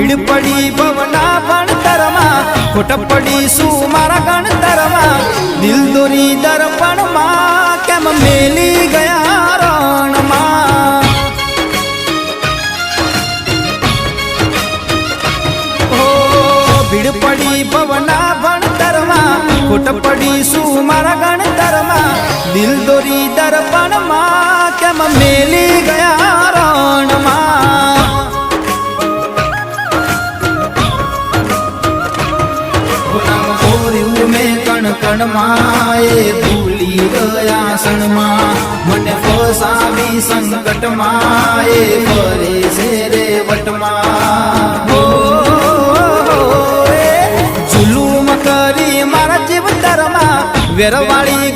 ભીડ પડી ભવના ભણતરમાં ખોટ પડી શું મારા ગણતરમાં દિલ દોરી દર્પણમાં કેમ મેલી ગયા રણમાં ભીડ પડી ભવના ભણતરમાં ખોટ પડી શું મારા ગણતરમાં દિલ દોરી દર્પણમાં કેમ મેલી ગયા રણમાં મેં કણ કણમાં એ ભૂલી ગયા ક્ષણમાં મને ફસાવી સંકટમાં એ ફરે છે રે વટમાં જુલુમ કરી મારા જીવતરમાં વેરવાળી